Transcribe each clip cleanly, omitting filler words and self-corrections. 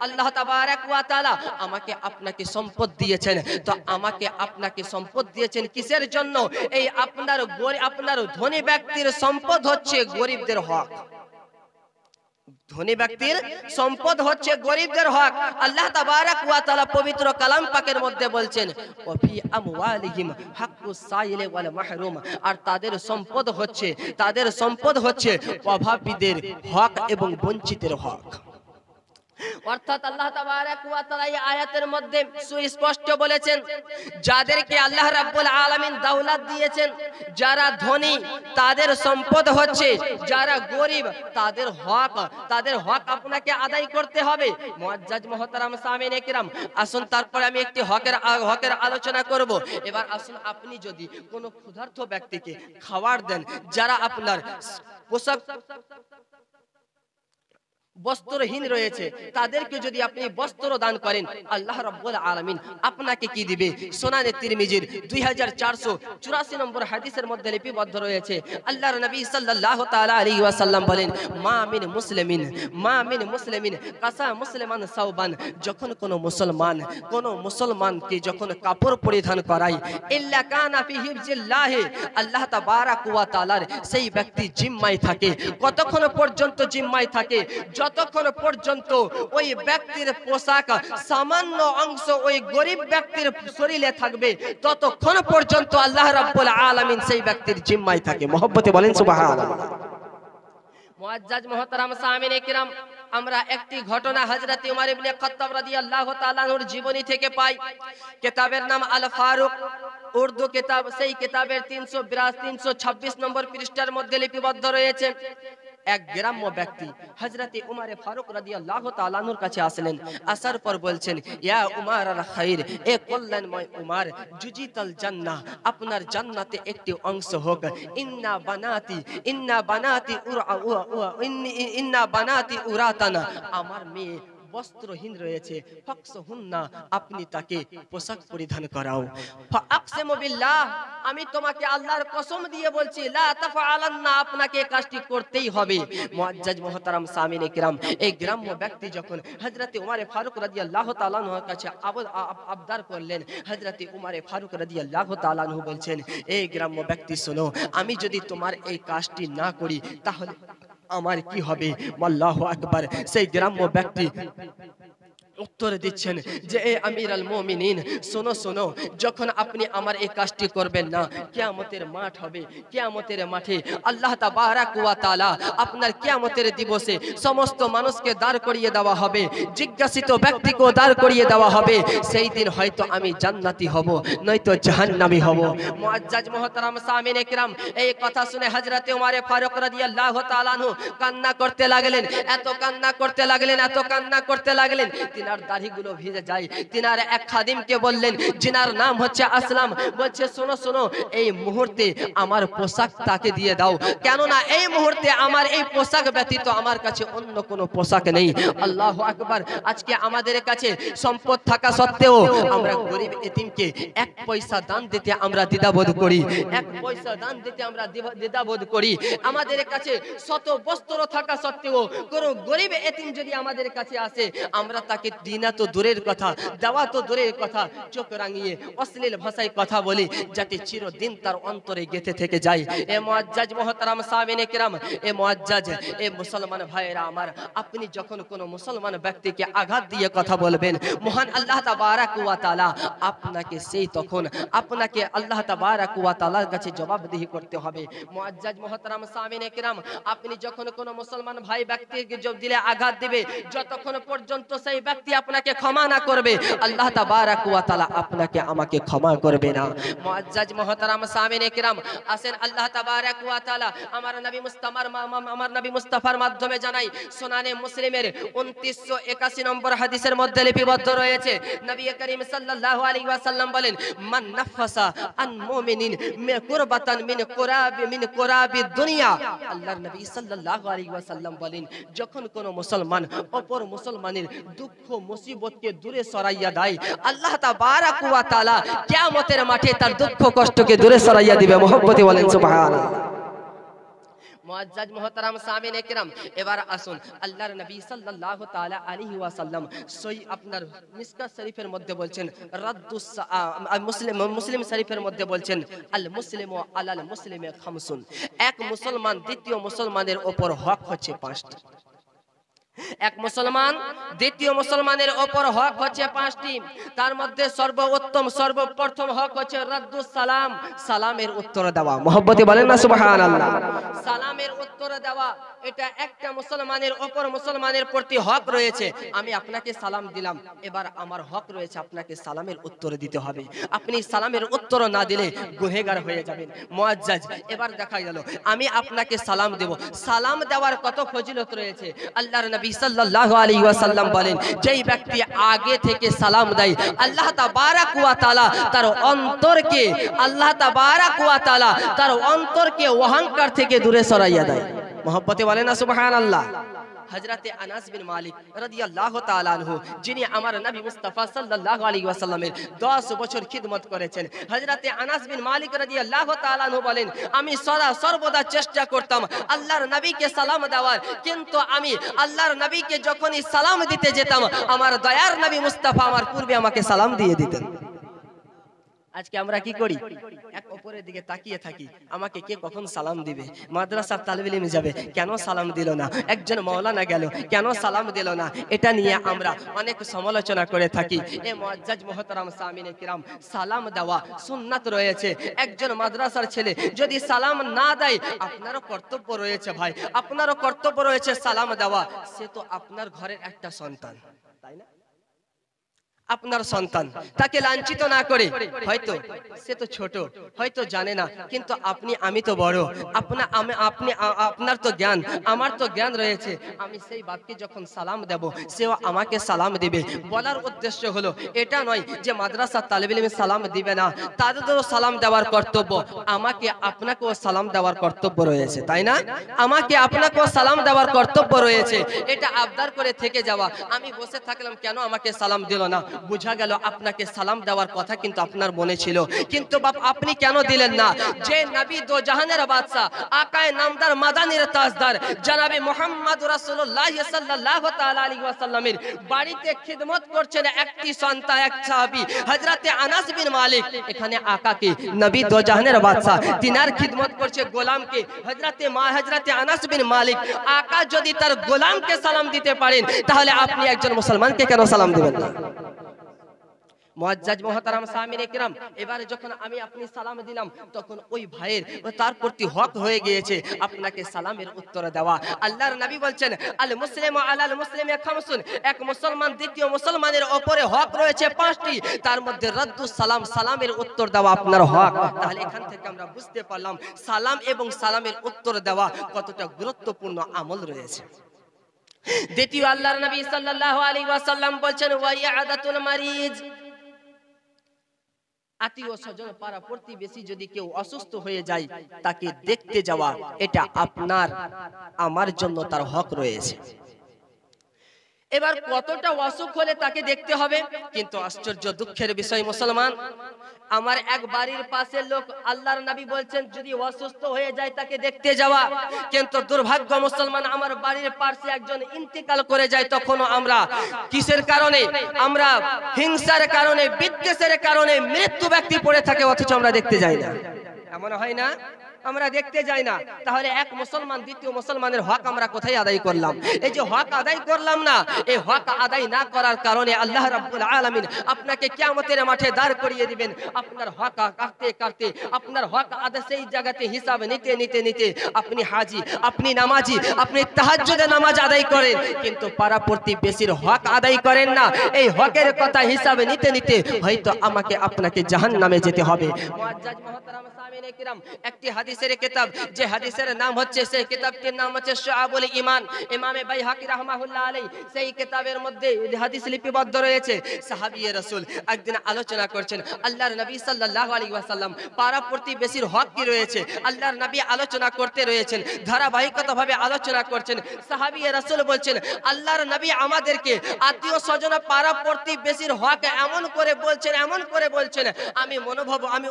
আল্লাহ তাবারাক ওয়া তাআলা আমাকে আপনাকে সম্পদ দিয়েছেন। তো আমাকে আপনাকে সম্পদ দিয়েছেন কিসের জন্য? এই আপনার ধনী ব্যক্তির সম্পদ হচ্ছে গরিবদের হক। ধনী ব্যক্তির সম্পদ হচ্ছে গরিবদের হক। আল্লাহ তাবারাক ওয়া তাআলা পবিত্র কালাম পাকের মধ্যে বলছেন ওয়া ফি আমওয়ালিহিম হাক্কুস সাইলি ওয়াল মাহরুম। আর তাদের সম্পদ হচ্ছে অভাবীদের হক এবং বঞ্চিতের হক। অর্থাৎ আল্লাহ তাবারাক ওয়া তাআলা এই আয়াতের মধ্যে সুস্পষ্ট বলেছেন যাদেরকে আল্লাহ রাব্বুল আলামিন দৌলত দিয়েছেন, যারা ধনী তাদের সম্পদ হচ্ছে, যারা গরিব তাদের হক আপনাকে আদায় করতে হবে। মুআজ্জাজ মুহতারাম সামিনে কিরাম, আসুন তারপরে আমি একটি হকের আলোচনা করব। এবার আসুন, আপনি যদি কোনো ক্ষুধার্ত ব্যক্তিকে খাবার দেন, যারা আপনার পোশাক বস্ত্রহীন রয়েছে, তাদেরকে যদি আপনি বস্ত্র দান করেন, আল্লাহ রাব্বুল আলামিন আপনাকে কি দিবে? সুনানে তিরমিজির 2484 নম্বর হাদিসের মধ্যে লিপিবদ্ধ রয়েছে, আল্লাহর নবী সাল্লাল্লাহু তাআলা আলাইহি ওয়াসাল্লাম বলেন মা মিন মুসলিমিন কাসা মুসলিমান সাওবান। যখন কোনো মুসলমানকে যখন কাপড় পরিধান করায়, ইল্লা কানা ফি হিফজিল্লাহি, আল্লাহ তাবারাক ওয়া তাআলার সেই ব্যক্তি জিম্মায় থাকে। কতক্ষণ পর্যন্ত জিম্মায় থাকে? যতক্ষণ পর্যন্ত ওই ব্যক্তির পোশাক সামান্য অংশ ওই গরিব ব্যক্তির শরীরে থাকবে, ততক্ষণ পর্যন্ত আল্লাহ রাব্বুল আলামিন সেই ব্যক্তির জিম্মায় থাকে। মহব্বতে বলেন সুবহানাল্লাহ। মুআজ্জাজ মুহতারাম সামিনে কিরাম, আমরা একটি ঘটনা হযরত উমর ইবনে খাত্তাব রাদিয়াল্লাহু তাআলা আনহুর জীবনী থেকে পাই। কিতাবের নাম আল ফারুক, উর্দু কিতাব। সেই কিতাবের 326 নম্বর পৃষ্ঠার মধ্যে লিপিবদ্ধ রয়েছে, এক গ্রাম্য ব্যক্তি হযরত উমর ফারুক রাদিয়াল্লাহু তাআলা আনহুর কাছে আসলেন। আসার পর বলছেন, ইয়া উমর আল খাইর, এ কল্যাণময় উমর, জুজিতাল জান্নাহ, আপনার জান্নাতে একটি অংশ হোক। ইন্না বানাতি উরাতানা, আমার মেয়ে বস্ত্রহীন রয়েছে, ফাকসুহুন্না, আপনি তাকে পোশাক পরিধান করাও। ফাআকসিমু বিল্লাহ, আমি তোমাকে আল্লাহর কসম দিয়ে বলছি, লা তাফআলান্না, আপনাকে এই কাজটি করতেই হবে। মুআজ্জাজ মুহতারাম সামিনে কিরাম, এই গ্রাম্য ব্যক্তি যখন হযরত উমর ফারুক রাদিয়াল্লাহু তাআলা আনহুর কাছে আবদার করলেন, হযরত উমর ফারুক রাদিয়াল্লাহু তাআলা আনহু বলছেন, এই গ্রাম্য ব্যক্তি শোনো, আমি যদি তোমার এই কাজটি না করি তাহলে আমার কি হবে? আল্লাহু আকবার। সেই গ্রাম্য ব্যক্তি উত্তর দিচ্ছেন যে, এ আমির আল মুমিনিন, শোনো, যখন আপনি আমার এই কাজটি করবেন না, কিয়ামতের মাঠ হবে। কিয়ামতের মাঠে আল্লাহ তাবারাক ওয়া তাআলা আপনার কিয়ামতের দিবসে সমস্ত মানুষকে দাঁড় করিয়ে দেওয়া হবে, জিজ্ঞাসিত ব্যক্তিকে দাঁড় করিয়ে দেওয়া হবে। সেই দিন হয়তো আমি জান্নাতি হব, নয়তো জাহান্নামী হব। মুআজ্জাজ মুহতারাম সামিনে কিরাম, এই কথা শুনে হযরত উমর ফারুক রাদিয়াল্লাহু তাআলা আনহু কান্না করতে লাগলেন, এত কান্না করতে লাগলেন, তিনার দাড়িগুলো ভিজে যায়। তিনার এক খাদিমকে বললেন, যিনার নাম হচ্ছে আসলাম, বলছে শোনো, এই মুহূর্তে আমার পোশাক তাকে দিয়ে দাও, কেননা এই মুহূর্তে আমার এই পোশাক ব্যতীত আমার কাছে অন্য কোনো পোশাক নেই। আল্লাহু আকবার। আজকে আমাদের কাছে সম্পদ থাকা সত্ত্বেও আমরা গরিব এতিমকে 1 পয়সা দান দিতে আমরা দ্বিধাবোধ করি। 1 পয়সা দান দিতে আমরা দ্বিধাবোধ করি। আমাদের কাছে শত বস্ত্র থাকা সত্ত্বেও কোনো গরিব এতিম যদি আমাদের কাছে আসে, আমরা তাকে দিনা তো দূরের কথা, দেওয়া তো দূরের কথা, চোখ রাঙিয়ে অশ্লীল ভাষায় কথা বলি, যাতে চিরদিন তার অন্তরে গেঁথে থেকে যায়। এ মুআজ্জাজ মুহতারাম সামিনে কিরাম, এ মুআজ্জাজ, এ মুসলমান ভাইয়েরা আমার, আপনি যখন কোনো মুসলমান ব্যক্তিকে আঘাত দিয়ে কথা বলবেন, মহান আল্লাহ তাবারাক ওয়া তাআলা আপনাকে আল্লাহ তাবারাক ওয়া তাআলার কাছে জবাবদিহি করতে হবে। মুআজ্জাজ মুহতারাম সামিনে কিরাম, আপনি যখন কোনো মুসলমান ভাই ব্যক্তিকে দিলে আঘাত দিবে, যতক্ষণ পর্যন্ত সেই ব্যক্তি আপনাকে ক্ষমা না করবে, আল্লাহ তাবারাক ওয়া তাআলা আপনাকে আমাকে ক্ষমা করবে না। মুআজ্জাজ মুহতারাম সামিনে কিরাম, আসেন আল্লাহ তাবারাক ওয়া তাআলা আমার নবী মুস্তাফার মাধ্যমে জানাই, সুনানে মুসলিমের 2981 নম্বর হাদিসের মধ্যে লিপিবদ্ধ রয়েছে, নবী করিম সাল্লাল্লাহু আলাইহি ওয়াসাল্লাম বলেন, মান নাফাসা আন মুমিনিন কুরবাতান মিন কুরাবি দুনিয়া। আল্লাহর নবী সাল্লাল্লাহু আলাইহি ওয়াসাল্লাম বলেন, যখন কোন মুসলমান অপর মুসলমানের দুঃখ মুসিবতকে দূরে সরাইয়া দেয়, আল্লাহ তাবারাক ওয়া তাআলা কিয়ামতের মাঠে তার দুঃখ কষ্টকে দূরে সরাইয়া দিবে। মুহাব্বতে বলেন সুবহানাল্লাহ। মুআজ্জাজ মুহতারাম সামিনে কিরাম, এবার আসুন আল্লাহর নবী সাল্লাল্লাহু তাআলা আলাইহি ওয়াসাল্লাম সই আপনার মিশকাত শরীফের মধ্যে বলছেন, রাদ্দুস মুসলিম শরীফের মধ্যে বলছেন, আল মুসলিমু আলাল মুসলিমে খামসুন, এক মুসলমান দ্বিতীয় মুসলমানের উপর হক হচ্ছে 5টি। এক মুসলমান দ্বিতীয় মুসলমানের উপর হক হচ্ছে 5টি। তার মধ্যে সর্বোত্তম সর্বপ্রথম হক হচ্ছে রাদ্দুস সালাম, সালামের উত্তর দেওয়া। মহব্বতে বলেন না সুবহানাল্লাহ। সালামের উত্তর দেওয়া, এটা একটা মুসলমানের উপর মুসলমানের প্রতি হক রয়েছে। আমি আপনাকে সালাম দিলাম, এবার আমার হক রয়েছে আপনাকে সালামের উত্তর দিতে হবে। আপনি সালামের উত্তর না দিলে গুনাহগার হয়ে যাবেন। মুআজ্জাজ, এবার দেখা গেল আমি আপনাকে সালাম দেব, সালাম দেওয়ার কত ফজিলত রয়েছে। আল্লাহর নবী সাল্লাল্লাহু আলাইহি ওয়াসাল্লাম বলেন, যেই ব্যক্তি আগে থেকে সালাম দেয় আল্লাহ তাবারাক ওয়া তাআলা তার অন্তরকে অহংকার থেকে দূরে সরাইয়া দেয়। মহব্বতে বলেন না সুবহানাল্লাহ। হযরতে আনাস বিন মালিক রাদিয়াল্লাহু তাআলা আনহু, যিনি আমার নবী মুস্তাফা সাল্লাল্লাহু আলাইহি ওয়াসাল্লামের 10 বছর খিদমত করেছেন, হযরতে আনাস বিন মালিক রাদিয়াল্লাহু তাআলা আনহু বলেন, আমি সর্বদা চেষ্টা করতাম আল্লাহর নবীকে সালাম দেওয়ার, কিন্তু আমি আল্লাহর নবীকে যখনই সালাম দিতে যেতাম আমার দয়ার নবী মুস্তাফা আমার পূর্বে আমাকে সালাম দিয়ে দিতেন। আজকে আমরা কি করি? এক অপরের দিকে তাকিয়ে থাকি, আমাকে কে কখন সালাম দিবে। মাদ্রাসার তালিবে ইলম যাবে, কেন সালাম দিল না। একজন মাওলানা গেল, কেন সালাম দিল না। এটা নিয়ে আমরা অনেক সমালোচনা করে থাকি। এ মুআজ্জাজ মুহতারাম সামিনে কিরাম, সালাম দেওয়া সুন্নাত রয়েছে। একজন মাদ্রাসার ছেলে যদি সালাম না দেয়, আপনারও কর্তব্য রয়েছে ভাই, আপনারও কর্তব্য রয়েছে সালাম দেওয়া। সে তো আপনার ঘরের একটা সন্তান, তাই না? আপনার সন্তান, তাকে লাঞ্ছিত না করে, হয়তো সে তো ছোট, হয়তো জানে না, কিন্তু আমি তো বড়, আপনার তো জ্ঞান, আমার তো জ্ঞান রয়েছে। আমি সেই বাপকে যখন সালাম দেব, সেও আমাকে সালাম দিবে। বলার উদ্দেশ্য হলো এটা নয় যে মাদ্রাসার তালিবে ইলমে সালাম দিবে না, তাদেরও সালাম দেওয়ার কর্তব্য, আমাকে আপনাকেও সালাম দেওয়ার কর্তব্য রয়েছে, তাই না? আমাকে আপনাকেও সালাম দেওয়ার কর্তব্য রয়েছে। এটা আবদার করে থেকে যাওয়া, আমি বসে থাকলাম কেন আমাকে সালাম দিল না, বুঝা গেল আপনাকে সালাম দেওয়ার কথা কিন্তু আপনার মনে ছিল, কিন্তু বাপ আপনি কেন দিলেন না? যে নবী দো জাহানের বাদশা, আকায়ে নামদার মাদানির তাজদার জনাবে মুহাম্মদ রাসূলুল্লাহ সাল্লাল্লাহু তাআলা আলাইহি ওয়াসাল্লামের বাড়িতে খিদমত করছেন একটি সন্তান, এক সাহাবী হযরতে আনাস বিন মালিক। এখানে আকাকে নবী দো জাহানের বাদশা, তিনার খিদমত করছে গোলামকে হযরতে আনাস বিন মালিক। আকা যদি তার গোলামকে সালাম দিতে পারেন, তাহলে আপনি একজন মুসলমানকে কেন সালাম দিবেন না? মুআজ্জাজ মুহতারাম সামিনে কিরাম, এবারে যখন আপনি সালাম দিলাম, তখন ওই ভাইয়ের তার প্রতি হক হয়ে গিয়েছে আপনাকে সালামের উত্তর দেওয়া। আল্লাহর নবী বলছেন, আল মুসলিমু আলাল মুসলিমে খামসুন, এক মুসলমান দ্বিতীয় মুসলমানের উপরে হক রয়েছে 5টি, তার মধ্যে রাদ্দুস সালাম, সালামের উত্তর দেওয়া আপনার হক। তাহলে এখান থেকে আমরা বুঝতে পারলাম সালাম এবং সালামের উত্তর দেওয়া কতটা গুরুত্বপূর্ণ আমল রয়েছে। দ্বিতীয় আল্লাহর নবী সাল্লাল্লাহু আলাইহি ওয়াসাল্লাম বলছেন, ওয়া ইয়াদাতুল মারিজ, আত্মীয় স্বজন পাড়া প্রতিবেশী যদি কেউ অসুস্থ হয়ে যায়, তাকে দেখতে যাওয়া, এটা আপনার আমার জন্য তার হক রয়েছে। এবার কতটা অসুখ হলে তাকে দেখতে হবে, কিন্তু আশ্চর্য দুঃখের বিষয় মুসলমান, আমার এক বাড়ির পাশের লোক, আল্লাহর নবী বলছেন যদি অসুস্থ হয়ে যায় তাকে দেখতে যাওয়া, কিন্তু দুর্ভাগ্য মুসলমান, আমার বাড়ির পাশে একজন ইন্তেকাল করে যায়, তখনও আমরা কিসের কারণে, আমরা হিংসার কারণে, বিদ্বেষের কারণে মৃত্যু ব্যক্তি পড়ে থাকে, অথচ আমরা দেখতে যাই না। এমন হয় না? আমরা দেখতে যাই না। তাহলে এক মুসলমান দ্বিতীয় মুসলমানের হক আমরা কোথায় আদায় করলাম? এই যে হক আদায় করলাম না, এই হক আদায় না করার কারণে আল্লাহ রাব্বুল আলামিন আপনাকে কিয়ামতের মাঠে দাঁড় করিয়ে দিবেন। আপনার হক কাটতে কাটতে, আপনার হক আদায় সেই জায়গাতে হিসাব নিতে নিতে নিতে আপনি হাজি, আপনি নামাজি, আপনি তাহাজ্জুদে নামাজ আদায় করেন, কিন্তু পাড়া প্রতিবেশীর হক আদায় করেন না। এই হকের কথা হিসাব নিতে নিতে হয়তো আমাকে আপনাকে জাহান্নামে যেতে হবে। মুআজ্জাজ মুহতারাম সামিনে কিরাম, একটি হাদিসের কিতাব, যে হাদিসের নাম হচ্ছে, সেই কিতাবটির নাম হচ্ছে শুআবুল ঈমান, ইমামে বাইহাকি রাহমাহুল্লাহ আলাইহি, সেই কিতাবের মধ্যে হাদিস লিপিবদ্ধ রয়েছে। সাহাবী রাসূল একদিন আলোচনা করছেন, আল্লাহর নবী সাল্লাল্লাহু আলাইহি ওয়াসাল্লাম পাড়া প্রতিবেশীর হক কি রয়েছে, আল্লাহর নবী আলোচনা করতে রয়েছেন, ধারাবাহিকতাভাবে আলোচনা করছেন। সাহাবী রাসূল বলছেন, আল্লাহর নবী আমাদেরকে আত্মীয় স্বজন পাড়া প্রতিবেশীর হক এমন করে বলছেন, আমি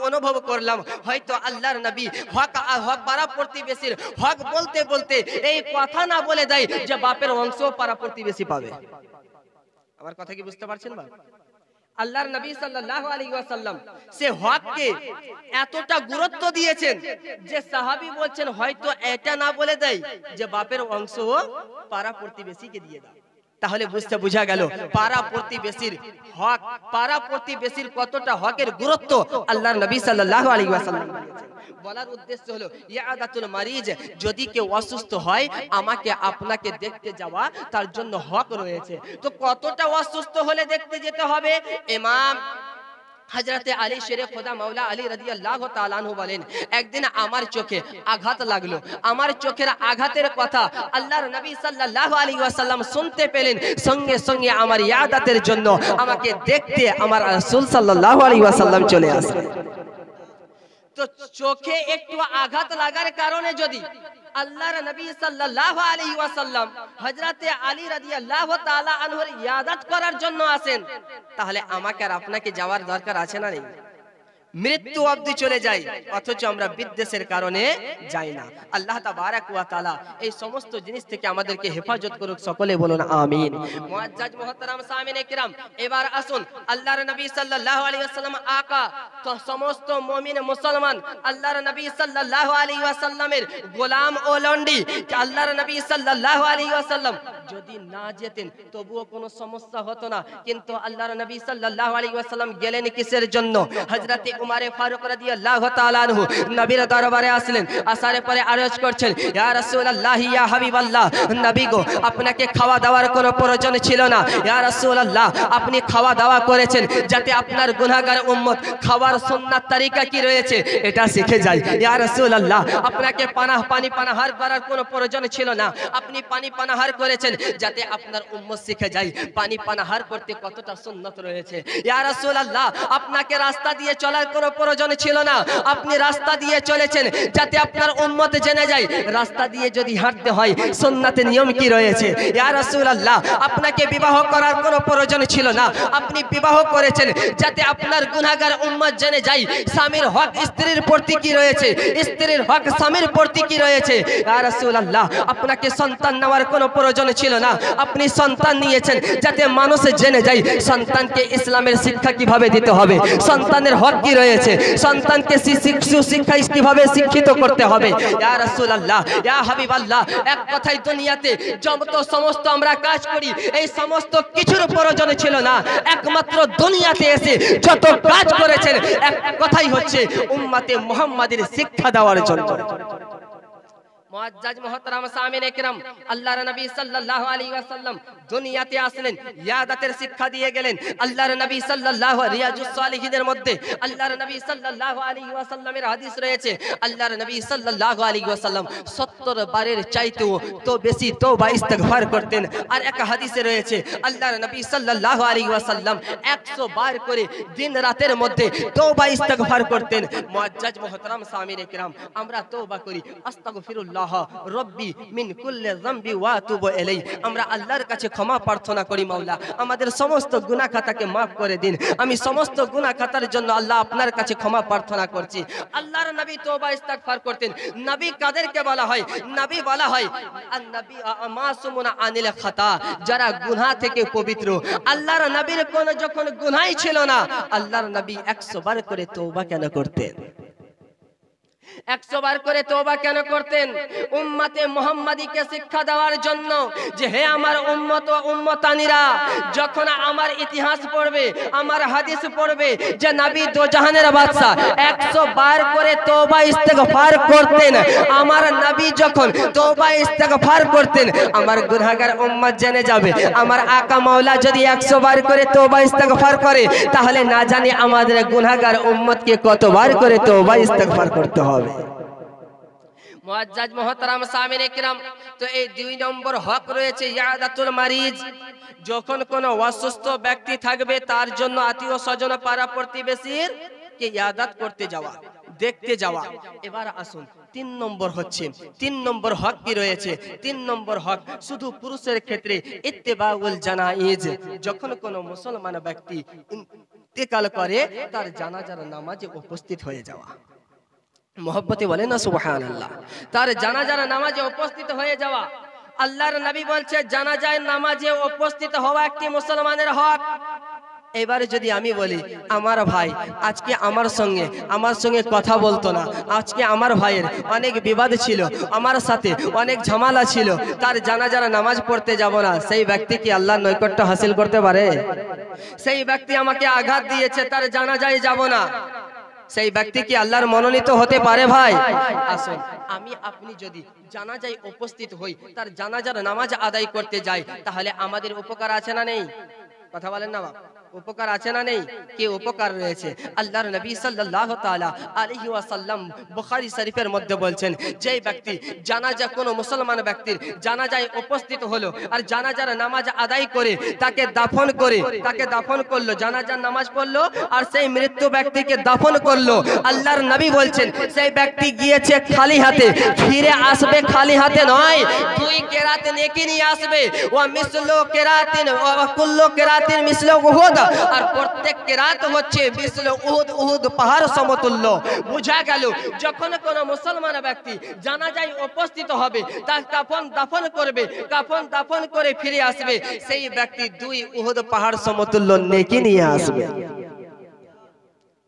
অনুভব করলাম হয়তো আল্লাহর নবী হক হক পাড়া প্রতিবেশীর হক বলতে বলতে এই কথা না বলে দেয় যে বাপের অংশ পাড়া প্রতিবেশী পাবে। আমার কথা কি বুঝতে পারছেন বাপ? আল্লাহর নবী সাল্লাল্লাহু আলাইহি ওয়াসাল্লাম সে হককে এতটা গুরুত্ব দিয়েছেন যে সাহাবী বলছেন হয়তো এটা না বলে দেয় যে বাপের অংশ পাড়া প্রতিবেশীকে দিয়ে দাও, তাহলে বোঝা গেল পাড়া প্রতিবেশীর হক, পাড়া প্রতিবেশীর কতটা হকের গুরুত্ব আল্লাহর নবী সাল্লাল্লাহু আলাইহি ওয়াসাল্লাম দিয়েছেন। বলার উদ্দেশ্য হলো ইয়াদাতুল মারিজ, যদি কেউ অসুস্থ হয় আমাকে আপনাকে দেখতে যাওয়া তার জন্য হক রয়েছে। তো কতটা অসুস্থ হলে দেখতে যেতে হবে? ইমাম হযরতে আলী শেরে খোদা মাওলা আলী রাদিয়াল্লাহু তাআলা আনহু বলেন, একদিন আমার চোখে আঘাত লাগলো। আমার চোখের আঘাতের কথা আল্লাহর নবী সাল্লাল্লাহু আলাইহি ওয়াসাল্লাম শুনতে পেলেন। সঙ্গে সঙ্গে আমার ইয়াদাতের জন্য আমাকে দেখতে আমার রাসূল সাল্লাল্লাহু আলাইহি ওয়াসাল্লাম চলে আসলেন। তো চোখে একটু আঘাত লাগার কারণে যদি আল্লাহর নবী সাল্লাল্লাহু আলাইহি ওয়াসাল্লাম হযরতে আলী রাদিয়াল্লাহু তাআলা আনহুর ইয়াদাত করার জন্য আসেন, তাহলে আমাকে আর আপনাকে যাওয়ার দরকার আছে না নেই? মৃত্যু অবধি চলে যাই, অথচ আমরা বিদ্বেষের কারণে যাই না। আল্লাহ তাবারাক ওয়া তাআলা এই সমস্ত জিনিস থেকে আমাদেরকে হেফাজত করুক, সকলে বলুন আমিন। মুআজ্জাজ মুহতারাম সামিনে কিরাম, এবার আসুন আল্লাহর নবী সাল্লাল্লাহু আলাইহি ওয়াসাল্লাম আকা তো সমস্ত মুমিন মুসলমান আল্লাহর নবী সাল্লাল্লাহু আলাইহি ওয়াসাল্লামের গোলাম ও লন্ডি, আল্লাহর নবী সাল্লাল্লাহু আলাইহি ওয়াসাল্লাম যদি না যেতেন তবুও কোনো সমস্যা হতো না, কিন্তু আল্লাহর নবী সাল্লাল্লাহু আলাইহি ওয়াসাল্লাম গেলেন কিসের জন্য? হযরতে উমরে ফারুক রাদিয়াল্লাহু তাআলা আনহু নবীর দরবারে আসলেন। আসার পরে আরজ করছেন, ইয়া রাসূলুল্লাহ ইয়া হাবিবাল্লাহ, নবী গো আপনাকে খাওয়া দাওয়ার কোনো প্রয়োজন ছিল না। ইয়া রাসূলুল্লাহ আপনি খাওয়া দাওয়া করেছেন যাতে আপনার গুনাহগার উম্মত খাওয়ার সুন্নাত তরিকা কি রয়েছে এটা শিখে যায়। ইয়া রাসূলুল্লাহ আপনাকে পানি পানাহার করার কোনো প্রয়োজন ছিল না, আপনি পানি পানাহার করেছেন যাতে আপনার উম্মত শিখে যায় পানি পানাহার করতে কতটা সুন্নাত রয়েছে। ইয়া রাসূলুল্লাহ আপনাকে রাস্তা দিয়ে চলার কোনো প্রয়োজন ছিল না, আপনি রাস্তা দিয়ে চলেছেন যাতে আপনার উম্মত জেনে যায় রাস্তা দিয়ে যদি হাঁটতে হয় সুন্নাতের নিয়ম কি রয়েছে। ইয়া রাসূলুল্লাহ আপনাকে বিবাহ করার কোনো প্রয়োজন ছিল না, আপনি বিবাহ করেছেন যাতে আপনার গুনাহগার উম্মত জেনে যায় স্বামীর হক স্ত্রীর প্রতি কি রয়েছে, স্ত্রীর হক স্বামীর প্রতি কি রয়েছে। ইয়া রাসূলুল্লাহ আপনাকে সন্তান নেওয়ার কোনো প্রয়োজন ছিল না, আপনি সন্তান নিয়েছেন যাতে মানুষ জেনে যায় সন্তানকে ইসলামের শিক্ষা কিভাবে দিতে হবে, সন্তানের হক কি রয়েছে, সন্তানকে সুশিক্ষা কিভাবে শিক্ষিত করতে হবে। ইয়া রাসূলুল্লাহ ইয়া হাবিবাল্লাহ, এক কথায় দুনিয়াতে যত সমস্ত আমরা কাজ করি এই সমস্ত কিছুর প্রয়োজন ছিল না, একমাত্র দুনিয়াতে এসে যত কাজ করেছেন এক কথাই হচ্ছে উম্মতে মুহাম্মাদের শিক্ষা দেওয়ার জন্য। মুআজ্জাজ মুহতারাম সামিনে কিরাম, আল্লাহর নবী সাল্লাল্লাহু আলাইহি ওয়াসাল্লাম দুনিয়াতে আসলেন, ইয়াদাতের শিক্ষা দিয়ে গেলেন। আল্লাহর নবী সাল্লাল্লাহু রিয়াজুস সালিহিনের মধ্যে আল্লাহর নবী সাল্লাল্লাহু আলাইহি ওয়াসাল্লামের হাদিস রয়েছে, আল্লাহর নবী সাল্লাল্লাহু আলাইহি ওয়াসাল্লাম 70 বারের চাইতেও তো বেশি তওবা ইস্তিগফার করতেন। আর এক হাদিসে রয়েছে আল্লাহর নবী সাল্লাল্লাহু আলাইহি ওয়াসাল্লাম 100 বার করে দিন রাতের মধ্যে তওবা ইস্তিগফার করতেন। মুআজ্জাজ মুহতারাম সামিনে কিরাম, আমরা তওবা করি আস্তাগফিরুল্লাহ রব্বি মিন কুল্লি যামবি ওয়া আতুবু ইলাই, আমরা আল্লাহর কাছে ক্ষমা প্রার্থনা করি, মাওলা আমাদের সমস্ত গুনাহ খাতাকে maaf করে দিন, আমি সমস্ত গুনাহ খাতার জন্য আল্লাহ আপনার কাছে ক্ষমা প্রার্থনা করছি। আল্লাহর নবী তওবা ইস্তিগফার করতেন। নবী কাদেরকে বলা হয়? নবী বলা হয় আন-নবী মাসুমুন আনিল খাতা, যারা গুনাহ থেকে পবিত্র। আল্লাহর নবীর কোন যখন গুনাহই ছিল না, আল্লাহর নবী 100 বার করে তওবা কেন করতেন? 100 বার করে তওবা কেন করতেন? উম্মতে মুহাম্মাদীকে শিক্ষা দেওয়ার জন্য যে হে আমার উম্মত ও উম্মতানিরা, যখন আমার ইতিহাস পড়বে, আমার হাদিস পড়বে যে নবী দো জাহানের বাদশা 100 বার করে তওবা ইস্তিগফার করতেন। আমার নবী যখন তওবা ইস্তিগফার করতেন আমার গুনাহগার উম্মত জেনে যাবে আমার আকা মাওলা যদি 100 বার করে তওবা ইস্তিগফার করে তাহলে না জানি আমাদের গুনাহগার উম্মতকে কতবার করে তওবা ইস্তিগফার করতে হবে। মুআজ্জাজ মুহতারাম সামিনে কিরাম, তো এই 2 নম্বর হক রয়েছে ইয়াদাতুল মারিজ। যখন কোনো অসুস্থ ব্যক্তি থাকবে তার জন্য আত্মীয় স্বজন পাড়া প্রতিবেশীর কে ইয়াদাত করতে যাওয়া, দেখতে যাওয়া। এবার আসুন 3 নম্বর হচ্ছে 3 নম্বর হক কি রয়েছে? 3 নম্বর হক শুধু পুরুষের ক্ষেত্রে ইত্তেবাউল জানাইজ, যখন কোনো মুসলমান ব্যক্তি ইন্তেকাল করে তার জানাজার নামাজে উপস্থিত হয়ে যাওয়া। মোহব্বতে বলেন না সুবহানাল্লাহ। তার জানাজার নামাজে উপস্থিত হয়ে যাওয়া, আল্লাহর নবী বলছে জানাজায় নামাজে উপস্থিত হওয়া একটি মুসলমানের হক। এবারে যদি আমি বলি আমার ভাই আজকে আমার সঙ্গে কথা বলতো না, আজকে আমার ভাইয়ের অনেক বিবাদ ছিল, আমার সাথে অনেক ঝামেলা ছিল, তার জানাজার নামাজ পড়তে যাব না, সেই ব্যক্তি কি আল্লাহর নৈকট্য হাসিল করতে পারে? সেই ব্যক্তি আমাকে আঘাত দিয়েছে, তার জানাজায় যাব না, সেই ব্যক্তি কি আল্লাহর মনোনীত হতে পারে? ভাই আসুন, আমি আপনি যদি জানাজায় উপস্থিত হই, তার জানাজার নামাজ আদায় করতে যাই, তাহলে আমাদের উপকার আছে না নেই? কথা বলেন না বাবা, উপকার আছে না নেই? কি উপকার রয়েছে? আল্লাহর নবী সাল্লাল্লাহু তাআলা আলাইহি ওয়াসাল্লাম বুখারী শরীফের মধ্যে বলছেন, যে ব্যক্তি জানাজা কোনো মুসলমান ব্যক্তির জানাজায় উপস্থিত হলো আর জানাজার নামাজ আদায় করে তাকে দাফন করলো, জানাজার নামাজ পড়লো আর সেই মৃত্যু ব্যক্তিকে দাফন করলো, আল্লাহর নবী বলছেন সেই ব্যক্তি গিয়েছে খালি হাতে, ফিরে আসবে খালি হাতে নয়, 2 কেরাত নেকি নিয়ে আসবে। ওয়া মিসলু কেরাতিন ওয়া কুল্লু কেরাতিন মিসলু উহুদ, আর প্রত্যেক কেরাত হচ্ছে মিসলু উহুদ পাহাড় সমতুল্য। বোঝা গেল যখন কোন মুসলমান ব্যক্তি জানাজায় উপস্থিত হবে, তার দাফন করে ফিরে আসবে, সেই ব্যক্তি 2 উহুদ পাহাড় সমতুল্য নেকি নিয়ে আসবে।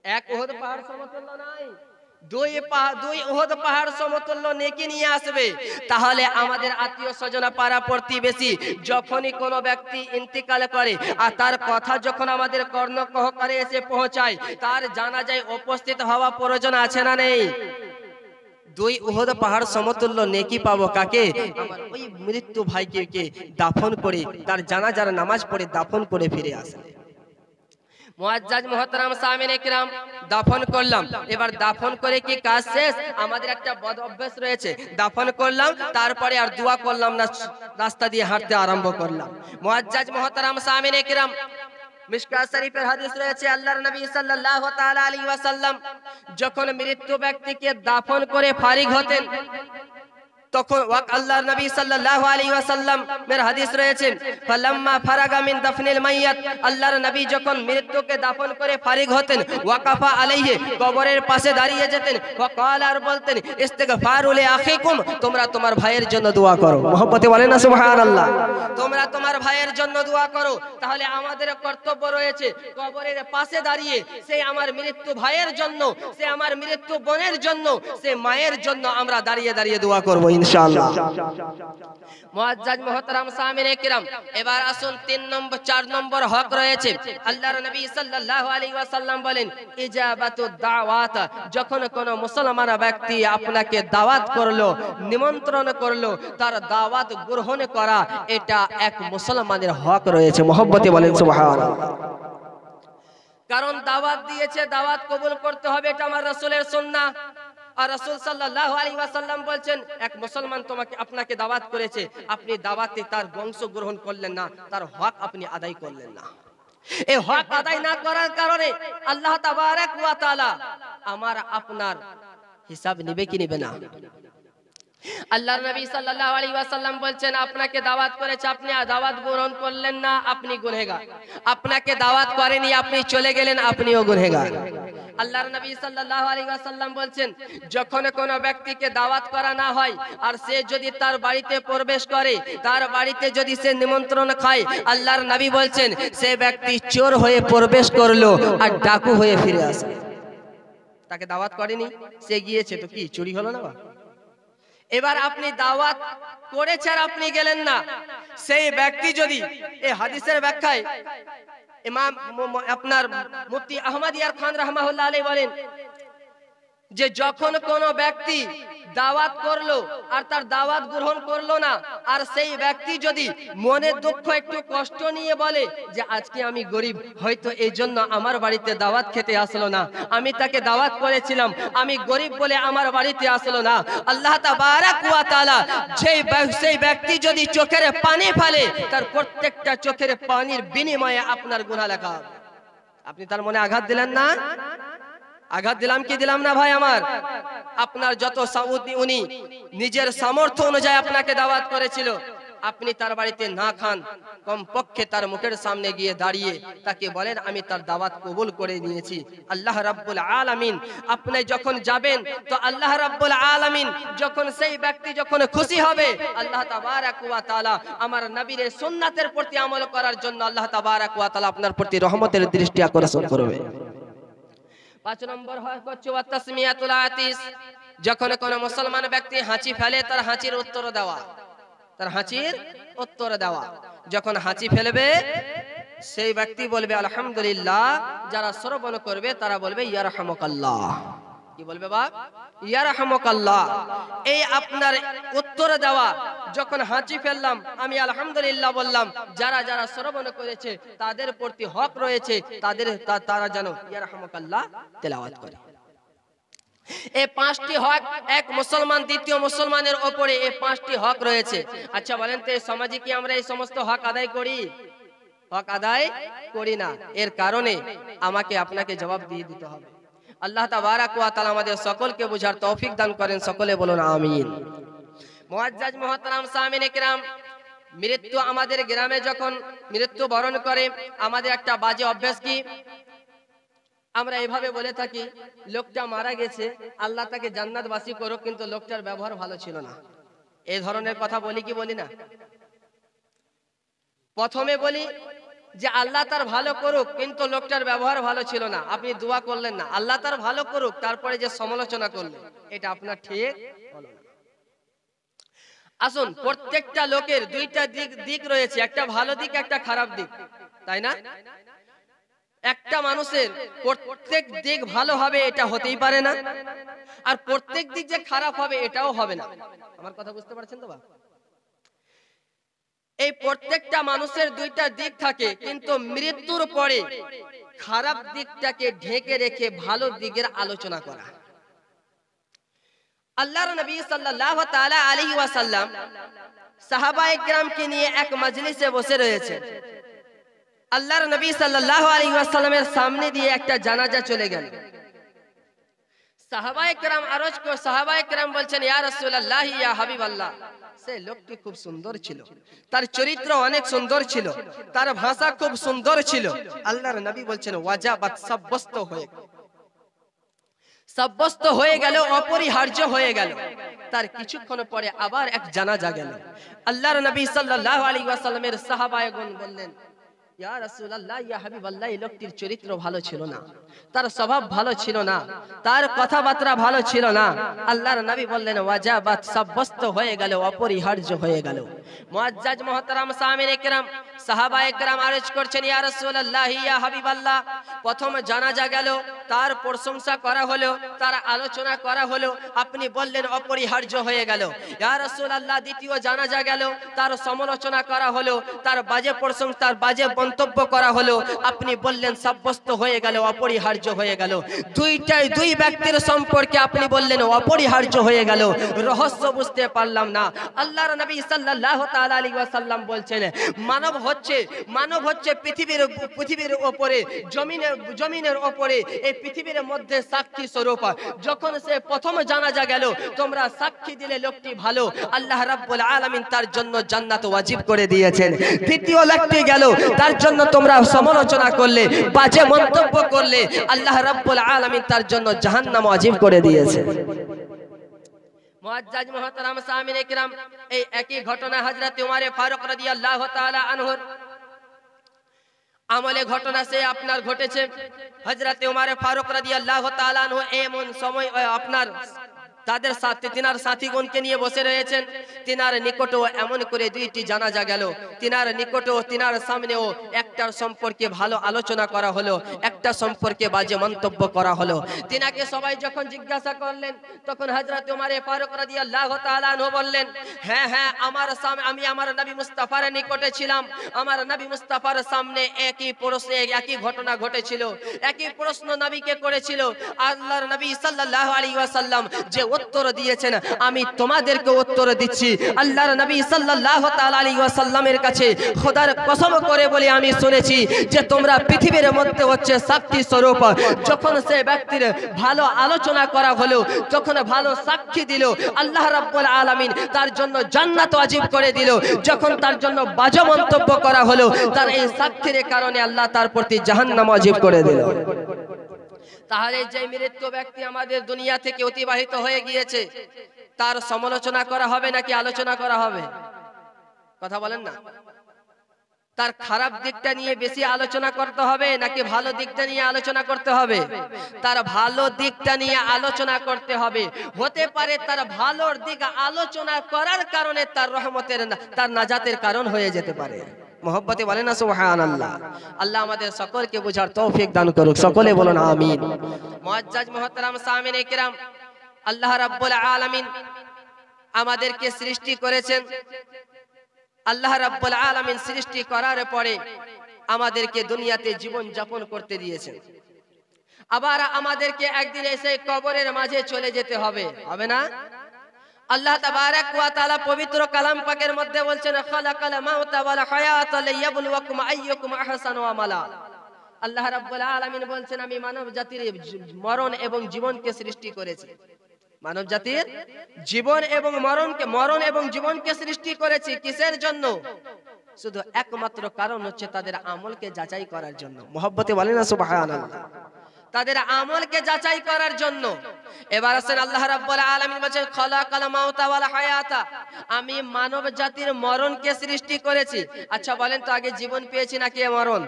1 উহুদ পাহাড় সমতুল্য নয়, 2 উহুদ পাহাড় সমতুল্য নেকি নিয়ে আসবে। তাহলে আমাদের আত্মীয় স্বজন, পাড়া প্রতিবেশী যখনই কোনো ব্যক্তি ইন্তিকাল করে আর তার কথা যখন আমাদের কর্ণকুহরে এসে পৌঁছায়, তার জানাজায় উপস্থিত হওয়া প্রয়োজন আছে না নেই? 2 উহুদ পাহাড় সমতুল্য নেকি পাবো কাকে? আমার ওই মৃত্যু ভাইকে দাফন করে, তার জানাজার নামাজ পড়ে দাফন করে ফিরে আসে। মুআজ্জাজ মুহতারাম সামিনে কিরাম, দাফন করলাম, এবার দাফন করে কি কাজ শেষ? আমাদের একটা বদ অভ্যাস রয়েছে, দাফন করলাম তারপরে আর দোয়া করলাম না, রাস্তা দিয়ে হাঁটতে আরম্ভ করলাম। মুআজ্জাজ মুহতারাম সামিনে কিরাম, মিশকাত শরীফের হাদিস রয়েছে, আল্লাহর নবী সাল্লাল্লাহু তাআলা আলাইহি ওয়াসাল্লাম যখন মৃত্যু ব্যক্তিকে দাফন করে ফারিগ হতেন, তখন আল্লাহর নবী সাল্লাল্লাহু আলাইহি ওয়াসাল্লাম এর হাদিস রয়েছে, ফালাম্মা ফারাগা মিন দাফনিল মাইয়াত, আল্লাহর নবী যখন মৃত্যুকে দাফন করে ফারিগ হতেন, ওয়াকাফা আলাইহি, কবরের পাশে দাঁড়িয়ে যেতেন, ওয়াকাল, আর বলতেন, ইস্তিগফারু লি আখিকুম, তোমরা তোমার ভাইয়ের জন্য দোয়া করো। মুহাব্বতে বলেন না সুবহানাল্লাহ, তোমরা তোমার ভাইয়ের জন্য দোয়া করো। তাহলে আমাদের কর্তব্য রয়েছে কবরের পাশে দাঁড়িয়ে সেই আমার মৃত্যু ভাইয়ের জন্য, সে আমার মৃত্যু বোনের জন্য, সে মায়ের জন্য আমরা দাঁড়িয়ে দাঁড়িয়ে দোয়া করব ইনশাআল্লাহ। মুআজ্জাজ মুহতারাম সামিনে কিরাম, এবার আসুন 4 নম্বর হক রয়েছে। আল্লাহর নবী সাল্লাল্লাহু আলাইহি ওয়াসাল্লাম বলেন, ইজাবাতুদ দাওয়াত, যখন কোন মুসলমান ব্যক্তি আপনাকে দাওয়াত করলো, নিমন্ত্রণ করলো, তার দাওয়াত গ্রহণ করা, এটা এক মুসলমানের হক রয়েছে। মুহাব্বতে বলেন সুবহানাল্লাহ। কারণ দাওয়াত দিয়েছে, দাওয়াত কবুল করতে হবে, এটা আমার রাসূলের সুন্নাহ। আর রাসূল সাল্লাল্লাহু আলাইহি ওয়াসাল্লাম বলছেন, এক মুসলমান আপনাকে দাওয়াত করেছে, আপনি দাওয়াতে তার বংশ গ্রহণ করলেন না, তার হক আপনি আদায় করলেন না। এই হক আদায় না করার কারণে আল্লাহ তাবারক ওয়া তাআলা আমার আপনার হিসাব নেবে কি নেবে না? আল্লাহর নবী সাল্লাল্লাহু আলাইহি ওয়াসাল্লাম বলছেন, আপনাকে দাওয়াত করেছে, আপনি দাওয়াত গ্রহণ করলেন না, আপনি গুনহগার। আপনাকে দাওয়াত করেনি, আপনি চলে গেলেন, আপনিও গুনহগার। আল্লাহর নবী সাল্লাল্লাহু আলাইহি ওয়াসাল্লাম বলছেন, যখন কোন ব্যক্তিকে দাওয়াত করা না হয় আর সে যদি তার বাড়িতে প্রবেশ করে, তার বাড়িতে যদি সে নিমন্ত্রণ খায়, আল্লাহর নবী বলছেন সে ব্যক্তি চোর হয়ে প্রবেশ করলো আর ডাকু হয়ে ফিরে আসবে। তাকে দাওয়াত করেনি, সে গিয়েছে, তো কি চুরি হলো না? এবার আপনি দাওয়াত করেছেন আর আপনি গেলেন না, সেই ব্যক্তি যদি, এই হাদিসের ব্যাখ্যায় ইমাম আপনার মুফতি আহমদ ইয়ার খান রাহমাহুল্লাহ আলাইহি বলেন যে যখন কোন ব্যক্তি দাওয়াত করলো আর তার দাওয়াত গ্রহণ করলো না, আর সেই ব্যক্তি যদি মনে দুঃখ একটু কষ্ট নিয়ে বলে যে আজকে আমি গরিব, হয়তো এই জন্য আমার বাড়িতে দাওয়াত খেতে আসলো না, আমি তাকে দাওয়াত করেছিলাম, আমি গরিব বলে আমার বাড়িতে আসলো না, আল্লাহ তাবারক ওয়া তাআলা সেই ব্যক্তি যদি চোখের পানি ফেলে, তার প্রত্যেকটা চোখের পানির বিনিময়ে আপনার গুনাহ লেখা হবে। আপনি তার মনে আঘাত দিলেন না? আঘাত দিলাম কি দিলাম না ভাই আমার? আপনার যত সাউদি, উনি নিজের সামর্থ্য অনুযায়ী আপনাকে দাওয়াত করেছিল, আপনি তার বাড়িতে না খান, কমপক্ষে তার মুখের সামনে গিয়ে দাঁড়িয়ে তাকে বলেন আমি তার দাওয়াত কবুল করে নিয়েছি। আল্লাহ রাব্বুল আলামিন আপনি যখন যাবেন তো আল্লাহ রাব্বুল আলামিন যখন সেই ব্যক্তি যখন খুশি হবে, আল্লাহ তাবারাক ওয়া তাআলা আমার নবীর সুন্নাতের প্রতি আমল করার জন্য আল্লাহ তাবারাক ওয়া তাআলা আপনার প্রতি রহমতের দৃষ্টি আকর্ষণ করবে। 5 নম্বর হচ্ছে ওয়া তাসমিয়াতুল আতিস। যখন কোন মুসলমান ব্যক্তি হাঁচি ফেলে তার হাঁচির উত্তর দেওয়া, তার হাঁচির উত্তর দেওয়া। যখন হাঁচি ফেলবে সেই ব্যক্তি বলবে আলহামদুলিল্লাহ, যারা শ্রবণ করবে তারা বলবে ইয়ারহামুকাল্লাহ। কি বলবে বাপ? ইয়ারহামুকাল্লাহ। এই আপনার উত্তর দেওয়া, যখন হাঁচি ফেললাম আমি আলহামদুলিল্লাহ বললাম, যারা যারা শ্রবণ করেছে তাদের প্রতি হক রয়েছে, তারা যেন ইয়ারহামুকাল্লাহ তেলাওয়াত করে। এই 5টি হক এক মুসলমান দ্বিতীয় মুসলমানের উপরে এই 5টি হক রয়েছে। আচ্ছা বলেন তো, সমাজে কি আমরা এই সমস্ত হক আদায় করি? হক আদায় করি না। এর কারণে আমাকে আপনাকে জবাব দিয়ে দিতে হবে। আল্লাহ তাবারাক ওয়া তাআলা আমাদের সকলকে বুঝার তৌফিক দান করেন। সকলে বলুন আমিন। মুআজ্জাজ মুহতারাম সামিনে কিরাম, মৃত্যু আমাদের গ্রামে যখন মৃত্যু বরণ করে আমাদের একটা বাজে অভ্যাস কি, আমরা এভাবে বলে থাকি লোকটা মারা গেছে, আল্লাহ তাকে জান্নাতবাসী করুক, কিন্তু লোকটার ব্যবহার ভালো ছিল না। এই ধরনের কথা বলি কি বলি না? প্রথমে বলি যে আল্লাহ তার ভালো করুক, কিন্তু লোকটার ব্যবহার ভালো ছিল না, আপনি দোয়া করলেন না। আল্লাহ তার ভালো করুক, তারপরে যে সমালোচনা করলেন, এটা আপনার ঠিক হলো না। আসুন, প্রত্যেকটা লোকের দুইটা দিক রয়েছে, একটা ভালো দিক একটা খারাপ দিক, তাই না? একটা মানুষের প্রত্যেক দিক ভালো হবে এটা হতেই পারে না, আর প্রত্যেক দিক যে খারাপ হবে এটাও হবে না। আমার কথা বুঝতে পারছেন তো? এই প্রত্যেকটা মানুষের দুইটা দিক থাকে, কিন্তু মৃত্যুর পরে খারাপ দিকটাকে ঢেকে রেখে ভালো দিকের আলোচনা করা। আল্লাহর নবী সাল্লাল্লাহু তাআলা আলাইহি ওয়াসাল্লাম সাহাবায়ে কেরামকে নিয়ে এক মজলিসে বসে রয়েছে। আল্লাহর নবী সাল্লাল্লাহু আলাইহি ওয়াসাল্লামের সামনে দিয়ে একটা জানাজা চলে গেল। সাহাবায়ে কেরাম বলছেন, ইয়া রাসূলুল্লাহ, ইয়া হাবিবাল্লাহ, সেই লোকটি খুব সুন্দর ছিল, তার চরিত্র অনেক সুন্দর ছিল, তার ভাষা খুব সুন্দর ছিল। আল্লাহর নবী বলছেন ওয়াজাবাত, সাব্যস্ত হয়ে গেল, অপরিহার্য হয়ে গেল। তার কিছুক্ষণ পরে আবার এক জানাজা গেল। আল্লাহর নবী সাল্লাল্লাহু আলাইহি ওয়াসাল্লামের সাহাবায়েগণ বললেন, ইয়া রাসূলুল্লাহ, ইয়া হাবিবাল্লাহ, এই লোকটির চরিত্র ভালো ছিল না, তার স্বভাব ভালো ছিল না, তার কথাবার্তা ভালো ছিল না। আল্লাহর নবী বললেন ওয়াজাবাত, সাব্যস্ত হয়ে গেল, অপরিহার্য হয়ে গেল। মুআজ্জাজ মুহতারাম সামিনে কিরাম, সাহাবায়ে কেরাম আরজ করছেন, ইয়া রাসূলুল্লাহ, ইয়া হাবিবাল্লাহ, প্রথম জানাজা গেল, তার প্রশংসা করা হলো, তার আলোচনা করা হলো, আপনি বললেন অপরিহার্য হয়ে গেল। ইয়া রাসূলুল্লাহ, দ্বিতীয় জানাজা গেল, তার সমালোচনা করা হলো, তার বাজে প্রশংসা, তার বাজে মন্তব্য করা হলো, আপনি বললেন সাব্যস্ত হয়ে গেল, অপরিহার্য হয়ে গেল। দুই ব্যক্তির সম্পর্কে আপনি বললেন অপরিহার্য হয়ে গেল। রহস্য বুঝতে পারলাম না। আল্লাহর নবী সাল্লাল্লাহু তাআলা আলাইহি ওয়াসাল্লাম বলছেন, মানব হচ্ছে পৃথিবীর উপরে, জমিনের উপরে, এই পৃথিবীর মধ্যে সাক্ষী স্বরূপ। যখন সে প্রথম জানাজা গেল, তোমরা সাক্ষী দিলে লোকটি ভালো, আল্লাহ রাব্বুল আলামিন তার জন্য জান্নাত ওয়াজিব করে দিয়েছেন। দ্বিতীয় লোকটি গেল, তার জন্য তোমরা সমালোচনা করলে, বাজে মন্তব্য করলে, আল্লাহ রাব্বুল আলামিন তার জন্য জাহান্নাম ওয়াজিব করে দিয়েছেন। মুআজ্জাজ মুহতারাম সামিনে কিরাম, এই একই ঘটনা হযরত ওমর ফারুক রাদিয়াল্লাহু তাআলা আনহুর আমলে ঘটনা সে আপনার ঘটেছে। হযরত ওমর ফারুক রাদিয়াল্লাহু তাআলা আনহু এমন সময় আপনার তাদের সাথে তিনার সাথীগণকে নিয়ে বসে রয়েছেন। তিনার নিকটেও এমন করে দুইটি জানাজা গেল। তিনার নিকটেও তিনার সামনেও একটার সম্পর্কে ভালো আলোচনা করা হলো, একটা সম্পর্কে বাজে মন্তব্য করা হলো। তিনাকে সবাই যখন জিজ্ঞাসা করলেন, তখন হযরত ওমর ফারুক রাদিয়াল্লাহু তাআলা আনহু বললেন, হ্যাঁ, আমি আমার নবী মুস্তাফার নিকটে ছিলাম। আমার নবী মুস্তাফার সামনে একই প্রশ্নে একই ঘটনা ঘটেছিল, একই প্রশ্ন নবীকে করেছিল। আল্লাহর নবী সাল্লাল্লাহু আলাইহি ওয়াসাল্লাম যে উত্তর দিয়েছেন, আমি তোমাদেরকে উত্তর দিচ্ছি। আল্লাহর নবী সাল্লাল্লাহু তাআলা আলাইহি ওয়াসাল্লামের কাছে খোদার কসম করে বলে আমি শুনেছি যে তোমরা পৃথিবীর মধ্যে হচ্ছে সাক্ষী স্বরূপ। যখন সে ব্যক্তির ভালো আলোচনা করা হলো, যখন ভালো সাক্ষী দিল, আল্লাহ রাব্বুল আলামিন তার জন্য জান্নাত ওয়াজিব করে দিল। যখন তার জন্য বাজে মন্তব্য করা হলো, তার এই সাক্ষীর কারণে আল্লাহ তার প্রতি জাহান্নাম ওয়াজিব করে দিল। তাহলে যে মৃত ব্যক্তি আমাদের দুনিয়া থেকে অতিবাহিত হয়ে গিয়েছে, তার সমালোচনা করা হবে নাকি আলোচনা করা হবে? কথা বলেন না। তার খারাপ দিকটা নিয়ে বেশি আলোচনা করতে হবে নাকি ভালো দিকটা নিয়ে আলোচনা করতে হবে? তার ভালো দিকটা নিয়ে আলোচনা করতে হবে। হতে পারে তার ভালোর দিক আলোচনা করার কারণে তার রহমতের, তার নাজাতের কারণ হয়ে যেতে পারে। মোহব্বতে বলেন না সুবহানাল্লাহ। আল্লাহ আমাদের সকলকে বুঝার তৌফিক দান করুক, সকলে বলুন আমিন। মুআজ্জাজ মুহতারাম সামিনে কিরাম, আল্লাহ রাব্বুল আলামিন আমাদেরকে সৃষ্টি করেছেন। আল্লাহ রাব্বুল আলামিন সৃষ্টি করার পরে আমাদেরকে দুনিয়াতে জীবন যাপন করতে দিয়েছেন। আবার আমাদেরকে একদিন এসে কবরের মাঝে চলে যেতে হবে, হবে না? আল্লাহ তাবারাক ওয়া তাআলা পবিত্র কালাম পাকের মধ্যে বলছেন, খালাকাল মাউতা ওয়াল হায়াতা লিয়াবলুয়াকুম আইয়ুকুম আহসানু আমালা। আল্লাহ রাব্বুল আলামিন বলছেন, আমি মানব জাতির মরণ এবং জীবনকে সৃষ্টি করেছি। মানব জাতির জীবন এবং জীবনকে সৃষ্টি করেছি কিসের জন্য? শুধু একমাত্র কারণ হচ্ছে তাদের আমলকে যাচাই করার জন্য। মুহাব্বতে বলেন না সুবহানাল্লাহ। তাদের আমলকে যাচাই করার জন্য। এবার আসেন আল্লাহ রাব্বুল আলামিন বলেন, খালাকাল মাউতা ওয়াল হায়াতা, আমি মানব জাতির মরণকে সৃষ্টি করেছি। আচ্ছা বলেন তো, আগে জীবন পেয়েছি নাকি মরণ?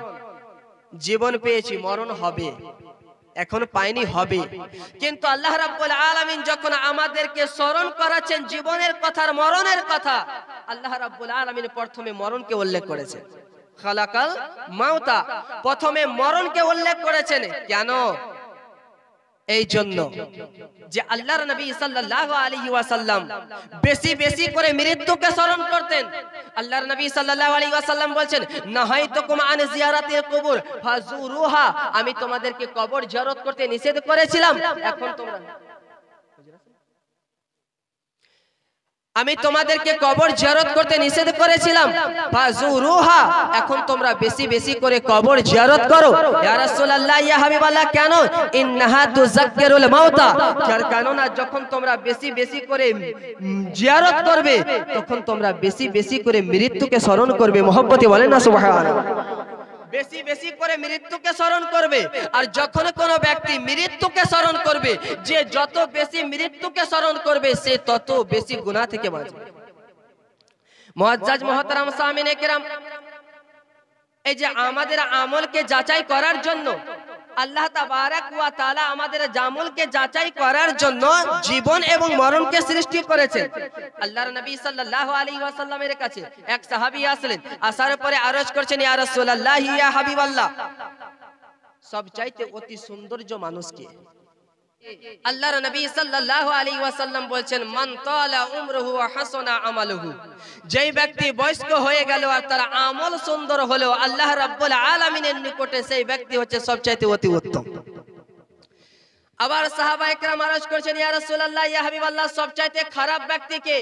জীবন পেয়েছি, মরণ হবে, এখন পাইনি, হবে। কিন্তু আল্লাহ রাব্বুল আলামিন যখন আমাদেরকে স্মরণ করাচ্ছেন জীবনের কথা, মরণের কথা, আল্লাহ রাব্বুল আলামিন প্রথমে মরণকে উল্লেখ করেছেন। খালাকাল মাউতা, প্রথমে মরণকে উল্লেখ করেছেন। কেন? এই জন্য যে আল্লাহর নবী সাল্লাল্লাহু আলাইহি ওয়াসাল্লাম বেশি বেশি করে মৃত্যুকে স্মরণ করতেন। আল্লাহর নবী সাল্লাল্লাহু আলাইহি ওয়াসাল্লাম বলেন, নাহাইতুকুম আন জিয়ারাতিল কুবুর ফাজুরুহা, আমি তোমাদেরকে কবর জিয়ারত করতে নিষেধ করেছিলাম, এখন তোমরা, আমি তোমাদেরকে কবর জিয়ারত করতে নিষেধ করেছিলাম, ফাজুরুহা, এখন তোমরা বেশি বেশি করে কবর জিয়ারত করো। ইয়া রাসূলুল্লাহ, ইয়া হাবিবাল্লাহ, কেন? ইন্নাহা তুযাক্কিরুল মাউতা, কেননা যখন তোমরা বেশি বেশি করে জিয়ারত করবে, তখন তোমরা বেশি বেশি করে মৃত্যুকে স্মরণ করবে। মুহাব্বতে বলেন না সুবহানাল্লাহ। বেশি বেশি করে মৃত্যুকে স্মরণ করবে। আর যখন কোন ব্যক্তি মৃত্যুকে স্মরণ করবে, যে যত বেশি মৃত্যুকে স্মরণ করবে, সে তত বেশি গুনাহ থেকে বাঁচবে। মুআজ্জাজ মুহতারাম সামিনে কিরাম, এই যে আমাদের আমলকে যাচাই করার জন্য আল্লাহ তাবারাক ওয়া তাআলা আমাদের আমলকে যাচাই করার জন্য জীবন এবং মরণকে সৃষ্টি করেছেন। আল্লাহর নবী সাল্লাল্লাহু আলাইহি ওয়াসাল্লামের কাছে এক সাহাবী আসলেন, আসার পরে আরজ করছেন, ইয়া রাসূলুল্লাহ, ইয়া হাবিবাল্লাহ, সবচাইতে অতি সৌন্দর্য মানুষ কে? আল্লাহর নবী সাল্লাল্লাহু আলাইহি ওয়াসাল্লাম বলেন, মান তালা উমরুহু ওয়া হাসানা আমালুহু, যেই ব্যক্তি বয়স্ক হয়ে গেল আর তার আমল সুন্দর হলো, আল্লাহ রাব্বুল আলামিনের নিকটে সেই ব্যক্তি হচ্ছে সবচাইতে অতি উত্তম। আবার সাহাবায়ে কেরাম আরজ করেছেন, ইয়া রাসূলুল্লাহ, ইয়া হাবিবাল্লাহ, সবচাইতে খারাপ ব্যক্তি কে?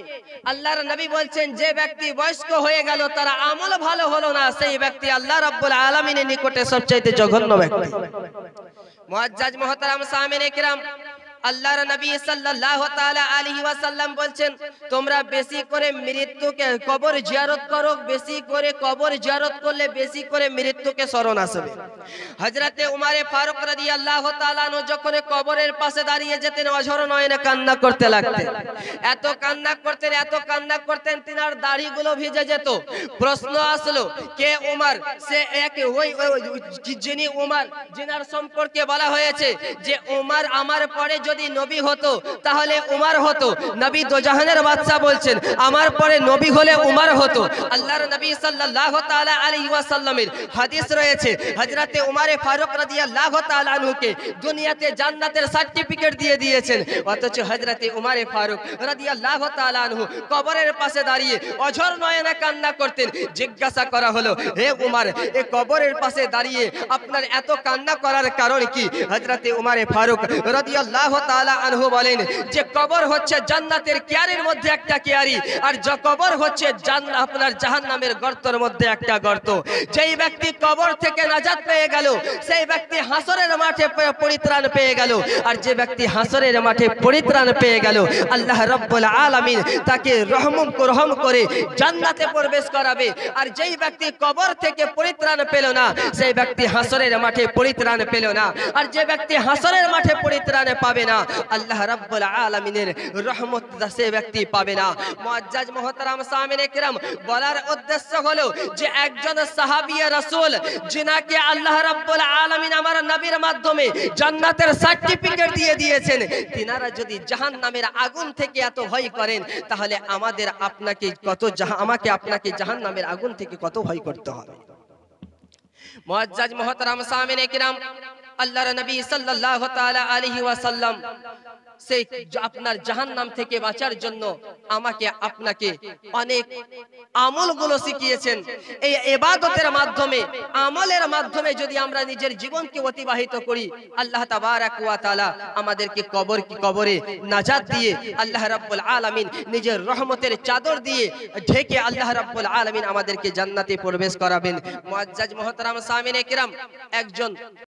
আল্লাহর নবী বলেন, যে ব্যক্তি বয়স্ক হয়ে গেল তার আমল ভালো হলো না, সেই ব্যক্তি আল্লাহ রাব্বুল আলামিনের নিকটে সবচাইতে জঘন্য ব্যক্তি। মুআজ্জাজ মুহতারাম সামিনে কিরাম, আল্লাহর নবী সাল্লাল্লাহু তাআলা আলাইহি ওয়াসাল্লাম বলেন, তোমরা বেশি করে মৃত্যুকে কবর জিয়ারত করো, বেশি করে কবর জিয়ারত করলে বেশি করে মৃত্যুকে স্মরণ আসবে। হযরতে উমর ফারুক রাদিয়াল্লাহু তাআলা আনহু যখন কবরের পাশে দাঁড়িয়ে যেতেন, অঝর নয়নে কান্না করতে লাগতেন। এত কান্না করতেন তিনার দাড়িগুলো ভিজে যেত। প্রশ্ন আসলো, কে উমর? সে এক ওই যিনি উমর, যিনার সম্পর্কে বলা হয়েছে যে উমর আমার পরে যদি নবী হতো তাহলে উমর হতো। নবী দোজাহানের বাদশা বলছেন, আমার পরে নবী হলে উমর হতো। আল্লাহর নবী সাল্লাল্লাহু তাআলা আলাইহি ওয়াসাল্লামের হাদিস রয়েছে, হযরতে উমর ফারুক রাদিয়াল্লাহু তাআলা আনহুকে দুনিয়াতে জান্নাতের সার্টিফিকেট দিয়ে দিয়েছেন, অথচ হযরতে উমর ফারুক রাদিয়াল্লাহু তাআলা আনহু কবরের পাশে দাঁড়িয়ে অঝর নয়নে কান্না করতেন। জিজ্ঞাসা করা হলো, হে উমর, এই কবরের পাশে দাঁড়িয়ে আপনার এত কান্না করার কারণ কি? হযরতে উমর ফারুক রাদিয়াল্লাহু তাআলা আনহু বলেন যে কবর হচ্ছে জান্নাতের কিয়ারির মধ্যে একটা কিয়ারি, আর কবর হচ্ছে আপনার জাহান্নামের গর্তের মধ্যে একটা গর্ত। যেই ব্যক্তি কবর থেকে নাজাত পেয়ে গেল সেই ব্যক্তি হাসরের মাঠে পরিত্রাণ পেয়ে গেল, আর যে ব্যক্তি হাসরের মাঠে পরিত্রাণ পেয়ে গেল আল্লাহ রাব্বুল আলামিন তাকে রহম করে জান্নাতে প্রবেশ করাবে। আর যেই ব্যক্তি কবর থেকে পরিত্রাণ পেল না সেই ব্যক্তি হাসরের মাঠে পরিত্রাণ পেল না, আর যে ব্যক্তি হাসরের মাঠে পরিত্রাণ পাবে না আল্লাহ রাব্বুল আলামিনের রহমত সেই ব্যক্তি পাবে না। মুআজ্জাজ মুহতারাম সামিনে কিরাম, বলার উদ্দেশ্য হলো যে একজন সাহাবী রাসূল যিনাকে আল্লাহ রাব্বুল আলামিন আমার নবীর মাধ্যমে জান্নাতের সার্টিফিকেট দিয়ে দিয়েছেন, তিনারা যদি জাহান্নামের আগুন থেকে এত ভয় করেন তাহলে আমাকে আপনাকে জাহান্নামের আগুন থেকে কত ভয় করতে হবে। মুআজ্জাজ মুহতারাম সামিনে কিরাম, আল্লাহর নবী সাল্লাল্লাহু তাআলা আলাইহি ওয়াসাল্লাম সেই আপনার জাহান্নাম থেকে বাঁচার জন্য আমাকে আপনাকে অনেক আমলগুলো শিখিয়েছেন। এই ইবাদতের মাধ্যমে, আমলের মাধ্যমে যদি আমরা নিজের জীবনকে অতিবাহিত করি আল্লাহ তাবারাক ওয়া তাআলা আমাদেরকে কবরে নাজাত দিয়ে আল্লাহ রাব্বুল আলামিন নিজের রহমতের চাদর দিয়ে ঢেকে আল্লাহ রাব্বুল আলামিন আমাদেরকে জান্নাতে প্রবেশ করাবেন। মুআজ্জাজ মুহতারাম সামিনে কিরাম, একজন